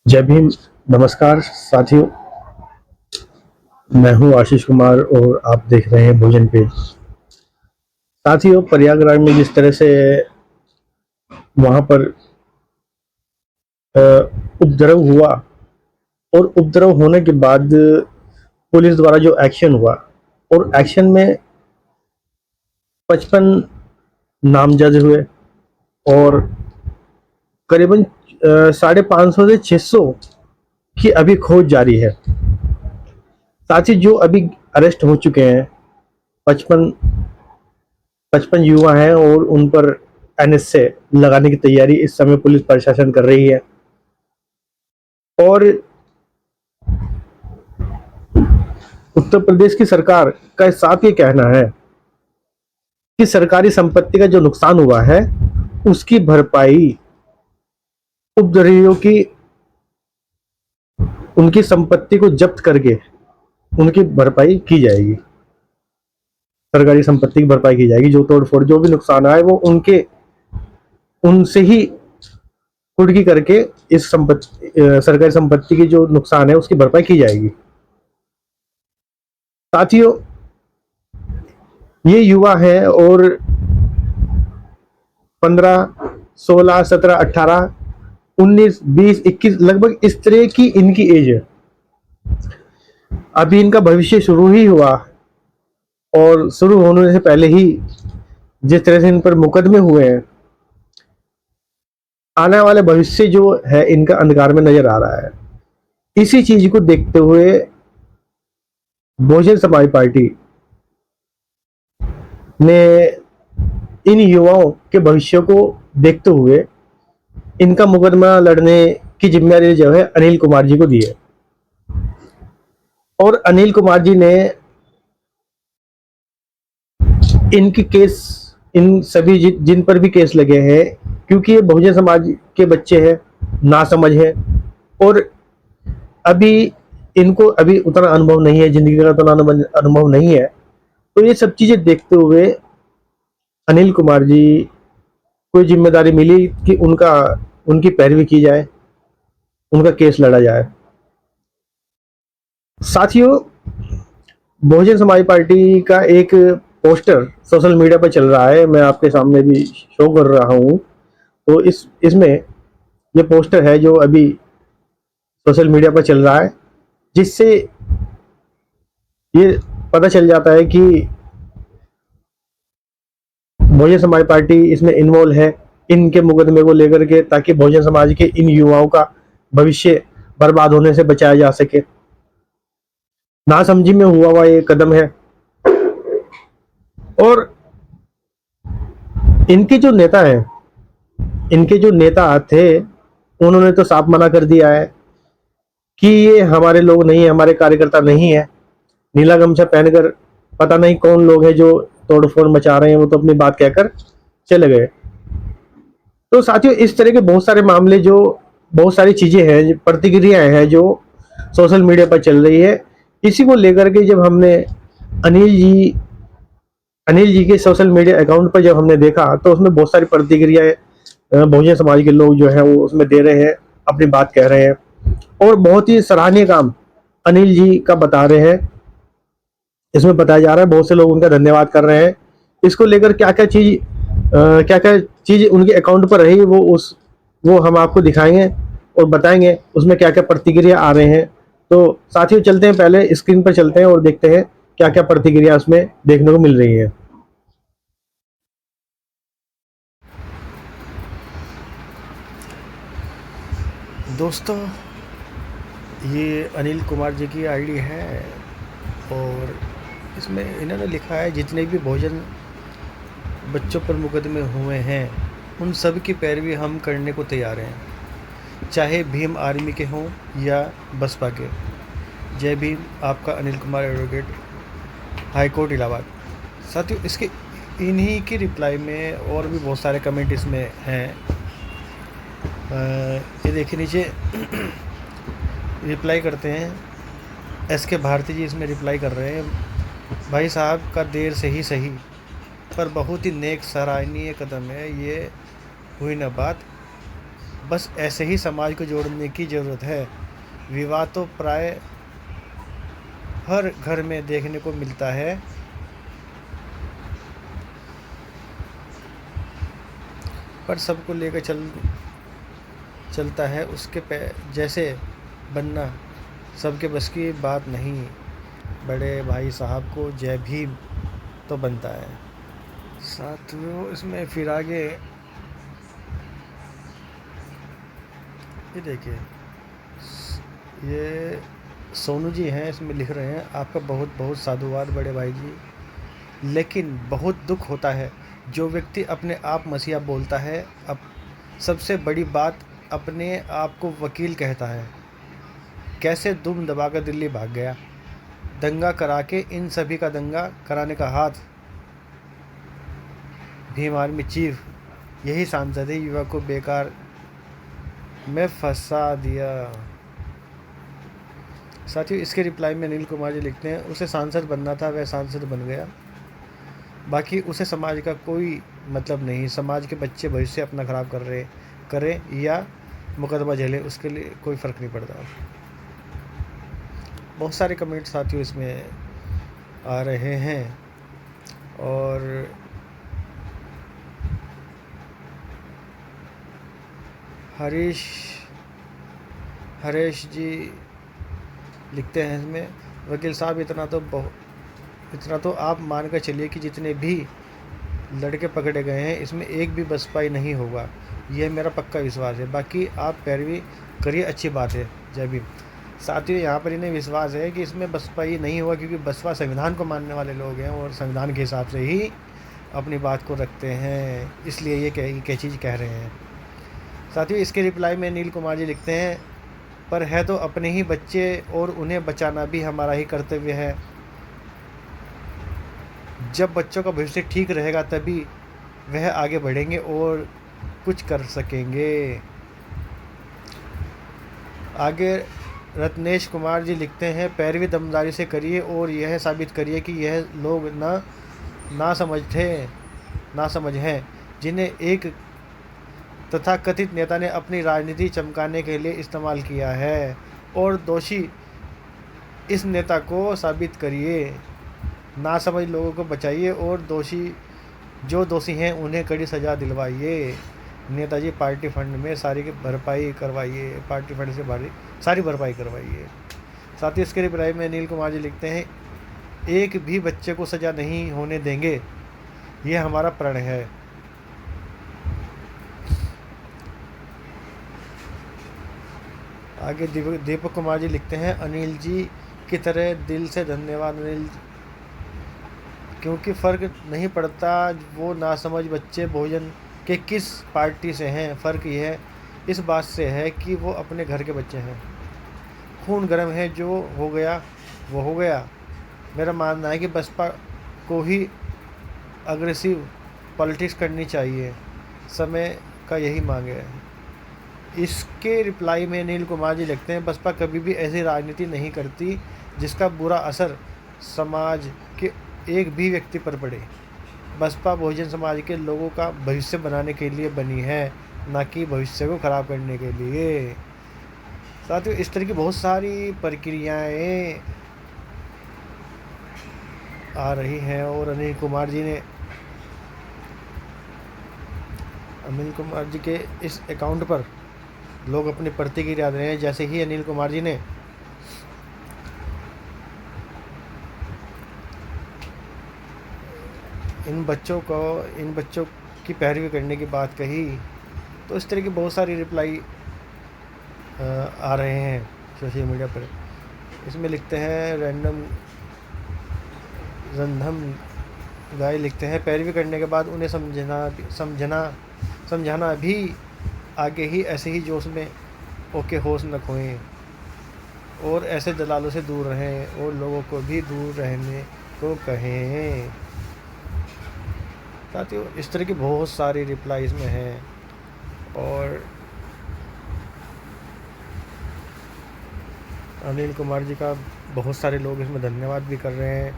जय भीम। नमस्कार साथियों, मैं हूं आशीष कुमार और आप देख रहे हैं भोजन पेज। साथियों, प्रयागराज में जिस तरह से वहां पर अ, उपद्रव हुआ और उपद्रव होने के बाद पुलिस द्वारा जो एक्शन हुआ और एक्शन में 55 नामजद हुए और करीबन 550 से 600 की अभी खोज जारी है। साथ ही जो अभी अरेस्ट हो चुके हैं 55 55 युवा हैं और उन पर एनएसए लगाने की तैयारी इस समय पुलिस प्रशासन कर रही है। और उत्तर प्रदेश की सरकार का साफ ये कहना है कि सरकारी संपत्ति का जो नुकसान हुआ है उसकी भरपाई उपद्रवियों की उनकी संपत्ति को जब्त करके उनकी भरपाई की जाएगी। सरकारी संपत्ति की भरपाई की जाएगी। जो तोड़फोड़ जो भी नुकसान आए वो उनके उनसे ही कुर्की करके इस संपत्ति सरकारी संपत्ति की जो नुकसान है उसकी भरपाई की जाएगी। साथियों, ये युवा हैं और 15, 16, 17, 18, 19, 20, 21 लगभग इस तरह की इनकी एज है। अभी इनका भविष्य शुरू ही हुआ और शुरू होने से पहले ही जिस तरह से इन पर मुकदमे हुए हैं, आने वाले भविष्य जो है इनका अंधकार में नजर आ रहा है। इसी चीज को देखते हुए बहुजन समाज पार्टी ने इन युवाओं के भविष्य को देखते हुए इनका मुकदमा लड़ने की जिम्मेदारी जो है अनिल कुमार जी को दी है। और अनिल कुमार जी ने इनकी केस इन सभी जिन पर भी केस लगे हैं, क्योंकि ये बहुजन समाज के बच्चे हैं, नासमझ है और अभी इनको अभी उतना अनुभव नहीं है, जिंदगी का उतना अनुभव नहीं है। तो ये सब चीजें देखते हुए अनिल कुमार जी को जिम्मेदारी मिली कि उनकी पैरवी की जाए, उनका केस लड़ा जाए। साथियों, बहुजन समाज पार्टी का एक पोस्टर सोशल मीडिया पर चल रहा है, मैं आपके सामने भी शो कर रहा हूँ। तो इसमें ये पोस्टर है जो अभी सोशल मीडिया पर चल रहा है, जिससे ये पता चल जाता है कि बहुजन समाज पार्टी इसमें इन्वॉल्व है इनके मुकदमे को लेकर के, ताकि बहुजन समाज के इन युवाओं का भविष्य बर्बाद होने से बचाया जा सके। नासमझी में हुआ ये कदम है। और इनके जो नेता हैं, इनके जो नेता थे, उन्होंने तो साफ मना कर दिया है कि ये हमारे लोग नहीं है, हमारे कार्यकर्ता नहीं है। नीला गमछा पहनकर पता नहीं कौन लोग हैं जो तोड़फोड़ मचा रहे हैं, वो तो अपनी बात कहकर चले गए। तो साथियों, इस तरह के बहुत सारे मामले, जो बहुत सारी चीजें हैं, प्रतिक्रियाएं हैं जो सोशल मीडिया पर चल रही है। इसी को लेकर के जब हमने अनिल जी अनिल जी के सोशल मीडिया अकाउंट पर जब हमने देखा, तो उसमें बहुत सारी प्रतिक्रियाएं बहुजन समाज के लोग जो है वो उसमें दे रहे हैं, अपनी बात कह रहे हैं और बहुत ही सराहनीय काम अनिल जी का बता रहे हैं। इसमें बताया जा रहा है, बहुत से लोग उनका धन्यवाद कर रहे हैं। इसको लेकर क्या क्या चीज उनके अकाउंट पर रही वो हम आपको दिखाएंगे और बताएंगे उसमें क्या क्या प्रतिक्रिया आ रहे हैं। तो साथियों, चलते हैं, पहले स्क्रीन पर चलते हैं और देखते हैं क्या क्या प्रतिक्रिया उसमें देखने को मिल रही है। दोस्तों, ये अनिल कुमार जी की आईडी है और इसमें इन्होंने लिखा है जितने भी भोजन बच्चों पर मुकदमे हुए हैं उन सब की पैरवी हम करने को तैयार हैं, चाहे भीम आर्मी के हों या बसपा के। जय भीम, आपका Anil Kumar, advocate, high court Allahabad. साथियों, इसके इन्हीं की रिप्लाई में और भी बहुत सारे कमेंट इसमें हैं। ये देखिए नीचे रिप्लाई करते हैं, एस.के. भारती जी इसमें रिप्लाई कर रहे हैं, भाई साहब का देर से ही सही पर बहुत ही नेक सराहनीय कदम है, ये हुई ना बात। बस ऐसे ही समाज को जोड़ने की ज़रूरत है। विवाह तो प्राय हर घर में देखने को मिलता है, पर सबको लेकर चलता है उसके जैसे बनना सबके बस की बात नहीं। बड़े भाई साहब को जय भीम तो बनता है। साथियों, इसमें फिर आगे ये देखिए, ये सोनू जी हैं, इसमें लिख रहे हैं, आपका बहुत बहुत साधुवाद बड़े भाई जी, लेकिन बहुत दुख होता है जो व्यक्ति अपने आप मसीहा बोलता है, अब सबसे बड़ी बात अपने आप को वकील कहता है। कैसे दुम दबाकर दिल्ली भाग गया, दंगा करा के इन सभी का दंगा कराने का हाथ भीम आर्मी चीफ, यही सांसद है, युवा को बेकार में फंसा दिया। साथियों, इसके रिप्लाई में अनिल कुमार जी लिखते हैं, उसे सांसद बनना था, वह सांसद बन गया, बाकी उसे समाज का कोई मतलब नहीं। समाज के बच्चे भविष्य अपना खराब करे या मुकदमा झेले, उसके लिए कोई फ़र्क नहीं पड़ता। बहुत सारे कमेंट साथियों इसमें आ रहे हैं और हरीश जी लिखते हैं इसमें, वकील साहब इतना तो आप मान कर चलिए कि जितने भी लड़के पकड़े गए हैं इसमें एक भी बसपाई नहीं होगा, यह मेरा पक्का विश्वास है। बाकी आप पैरवी करिए, अच्छी बात है, जय भीम। साथियों, यहाँ पर इन्हें विश्वास है कि इसमें बसपाई नहीं होगा, क्योंकि बसपा संविधान को मानने वाले लोग हैं और संविधान के हिसाब से ही अपनी बात को रखते हैं, इसलिए ये क्या चीज़ कह रहे हैं। साथियों, इसके रिप्लाई में अनिल कुमार जी लिखते हैं, पर है तो अपने ही बच्चे और उन्हें बचाना भी हमारा ही कर्तव्य है। जब बच्चों का भविष्य ठीक रहेगा तभी वह आगे बढ़ेंगे और कुछ कर सकेंगे। आगे रत्नेश कुमार जी लिखते हैं, पैरवी दमदारी से करिए और यह साबित करिए कि यह लोग ना समझ हैं, जिन्हें एक तथाकथित नेता ने अपनी राजनीति चमकाने के लिए इस्तेमाल किया है, और दोषी इस नेता को साबित करिए। ना समझ लोगों को बचाइए और जो दोषी हैं उन्हें कड़ी सज़ा दिलवाइए। नेताजी पार्टी फंड में सारी भरपाई करवाइए, पार्टी फंड से सारी भरपाई करवाइए। साथ ही इसके रिप्लाई में अनिल कुमार जी लिखते हैं, एक भी बच्चे को सज़ा नहीं होने देंगे, ये हमारा प्रण है। आगे दीपक कुमार जी लिखते हैं, अनिल जी की तरह दिल से धन्यवाद अनिल, क्योंकि फ़र्क नहीं पड़ता वो नासमझ बच्चे भोजन के किस पार्टी से हैं, फ़र्क यह इस बात से है कि वो अपने घर के बच्चे हैं। खून गर्म है, जो हो गया वो हो गया। मेरा मानना है कि बसपा को ही अग्रेसिव पॉलिटिक्स करनी चाहिए, समय का यही मांग है। इसके रिप्लाई में अनिल कुमार जी लिखते हैं, बसपा कभी भी ऐसी राजनीति नहीं करती जिसका बुरा असर समाज के एक भी व्यक्ति पर पड़े। बसपा बहुजन समाज के लोगों का भविष्य बनाने के लिए बनी है, ना कि भविष्य को ख़राब करने के लिए। साथियों, इस तरह की बहुत सारी प्रक्रियाएं आ रही हैं और अनिल कुमार जी के इस अकाउंट पर लोग अपनी प्रतिक्रिया दे रहे हैं। जैसे ही अनिल कुमार जी ने इन बच्चों की पैरवी करने की बात कही, तो इस तरह की बहुत सारी रिप्लाई आ रहे हैं सोशल मीडिया पर। इसमें लिखते हैं, रंधम गाय लिखते हैं, पैरवी करने के बाद उन्हें समझाना भी आगे ही ऐसे ही जोश में ओके होश न खोएं और ऐसे दलालों से दूर रहें और लोगों को भी दूर रहने को कहें। साथियों, इस तरह की बहुत सारी रिप्लाई इसमें हैं और अनिल कुमार जी का बहुत सारे लोग इसमें धन्यवाद भी कर रहे हैं।